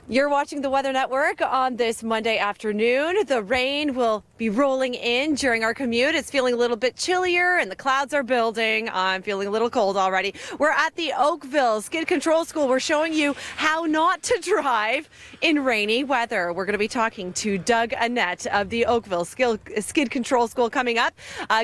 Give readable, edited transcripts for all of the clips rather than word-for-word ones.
You're watching the Weather Network on this Monday afternoon. The rain will be rolling in during our commute. It's feeling a little bit chillier and the clouds are building. I'm feeling a little cold already. We're at the Oakville Skid Control School. We're showing you how not to drive in rainy weather. We're going to be talking to Doug Annette of the Oakville Skid Control School coming up,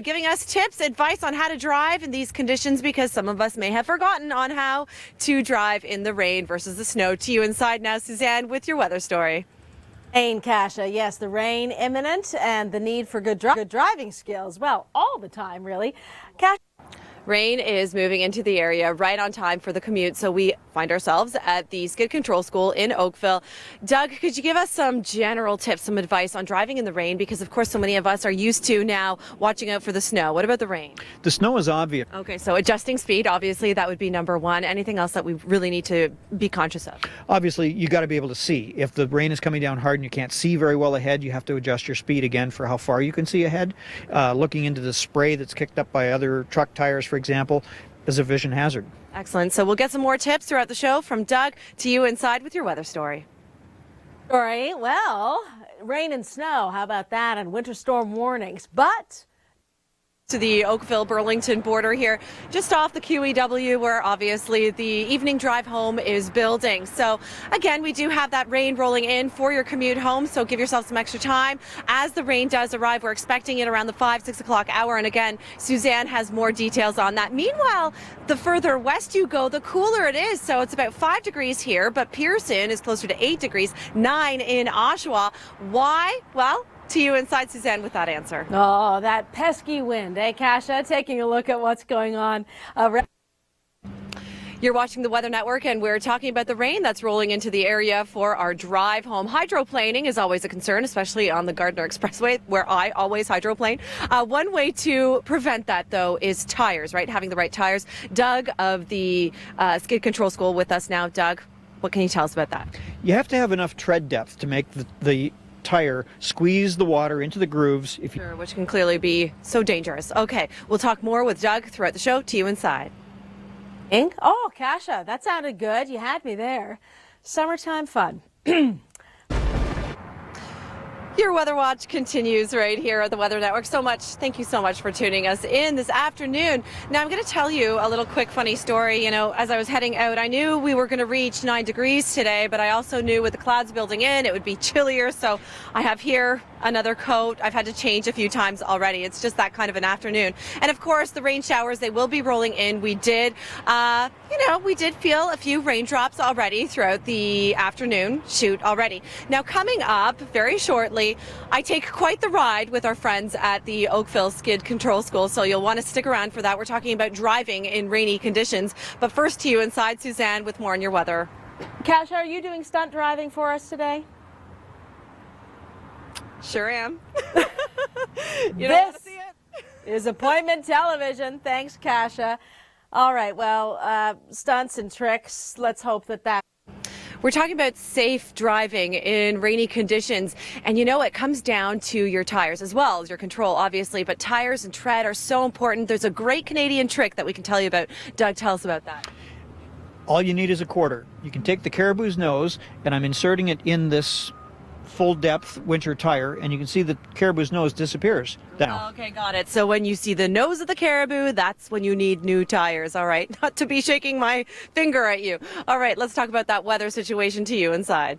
giving us tips, advice on how to drive in these conditions, because some of us may have forgotten on how to drive in the rain versus the snow. To you inside now, Suzanne, with your weather story. Rain, Kasia. Yes, the rain imminent and the need for good driving skills. Well, all the time, really. Kasia. Rain is moving into the area right on time for the commute, so we find ourselves at the Skid Control School in Oakville. Doug, could you give us some general tips, some advice on driving in the rain? Because, of course, so many of us are used to now watching out for the snow. What about the rain? The snow is obvious. Okay, so adjusting speed, obviously, that would be number one. Anything else that we really need to be conscious of? Obviously, you got to be able to see. If the rain is coming down hard and you can't see very well ahead, you have to adjust your speed again for how far you can see ahead. Looking into the spray that's kicked up by other truck tires, for example, is a vision hazard. Excellent. So we'll get some more tips throughout the show from Doug. To you inside with your weather story. Well, rain and snow, how about that, and winter storm warnings. But to the Oakville-Burlington border here, just off the QEW, where obviously the evening drive home is building. So again, we do have that rain rolling in for your commute home, so give yourself some extra time. As the rain does arrive, we're expecting it around the 5-6 o'clock hour, and again, Suzanne has more details on that. Meanwhile, the further west you go, the cooler it is. So it's about 5 degrees here, but Pearson is closer to 8 degrees, 9 in Oshawa. Why? Well, to you inside, Suzanne, with that answer. Oh, that pesky wind, eh, Kasia? Taking a look at what's going on. You're watching the Weather Network, and we're talking about the rain that's rolling into the area for our drive home. Hydroplaning is always a concern, especially on the Gardiner Expressway, where I always hydroplane. One way to prevent that, though, is tires, right? Having the right tires. Doug of the Skid Control School with us now. Doug, what can you tell us about that? You have to have enough tread depth to make the tire squeeze the water into the grooves. Sure, which can clearly be so dangerous. Okay, we'll talk more with Doug throughout the show. To you inside. Oh, Kasia, that sounded good. You had me there. Summertime fun. Your Weather Watch continues right here at the Weather Network. Thank you so much for tuning us in this afternoon. Now, I'm going to tell you a little quick funny story. You know, as I was heading out, I knew we were going to reach 9 degrees today, but I also knew with the clouds building in, it would be chillier. So I have here another coat. I've had to change a few times already. It's just that kind of an afternoon. And of course, the rain showers, they will be rolling in. We did feel a few raindrops already throughout the afternoon shoot already. Now, coming up very shortly, I take quite the ride with our friends at the Oakville Skid Control School, so you'll want to stick around for that. We're talking about driving in rainy conditions. But first, to you inside, Suzanne, with more on your weather. Kasia, are you doing stunt driving for us today? Sure am. You don't want to see it? Is appointment television. Thanks, Kasia. All right, well, stunts and tricks. Let's hope that. We're talking about safe driving in rainy conditions. And you know, it comes down to your tires as well as your control, obviously. But tires and tread are so important. There's a great Canadian trick that we can tell you about. Doug, tell us about that. All you need is a quarter. You can take the caribou's nose, and I'm inserting it in this full depth winter tire, and you can see the caribou's nose disappears down. Okay, got it. So when you see the nose of the caribou, that's when you need new tires. All right, not to be shaking my finger at you. All right, let's talk about that weather situation. To you inside.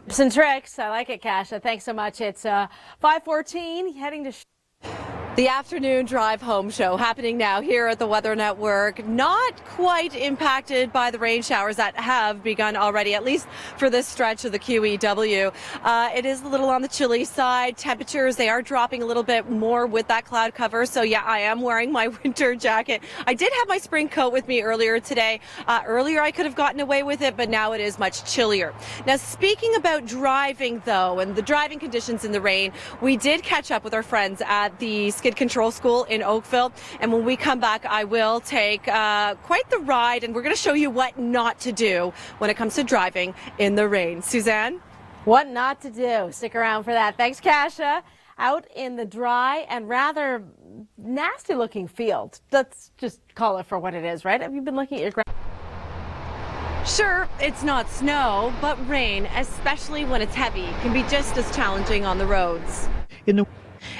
Tips and tricks. I like it, Kasia. Thanks so much. It's 5:14, heading to the afternoon drive home show happening now here at the Weather Network. Not quite impacted by the rain showers that have begun already, at least for this stretch of the QEW. It is a little on the chilly side. Temperatures, they are dropping a little bit more with that cloud cover. So yeah, I am wearing my winter jacket. I did have my spring coat with me earlier today. Earlier I could have gotten away with it, but now it is much chillier. Now, speaking about driving though, and the driving conditions in the rain, we did catch up with our friends at the Skid Control School in Oakville. And when we come back, I will take quite the ride, and we're going to show you what not to do when it comes to driving in the rain. Suzanne? What not to do. Stick around for that. Thanks, Kasia. Out in the dry and rather nasty looking field. Let's just call it for what it is, right? Have you been looking at your Sure, it's not snow, but rain, especially when it's heavy, can be just as challenging on the roads. In the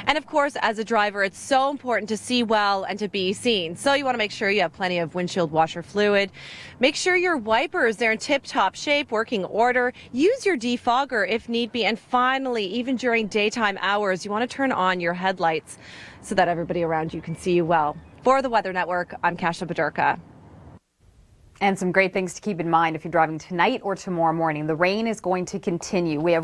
And of course, as a driver, it's so important to see well and to be seen. So you want to make sure you have plenty of windshield washer fluid. Make sure your wipers, they're in tip-top shape, working order. Use your defogger if need be. And finally, even during daytime hours, you want to turn on your headlights so that everybody around you can see you well. For the Weather Network, I'm Kasia Bodurka. And some great things to keep in mind if you're driving tonight or tomorrow morning. The rain is going to continue. We have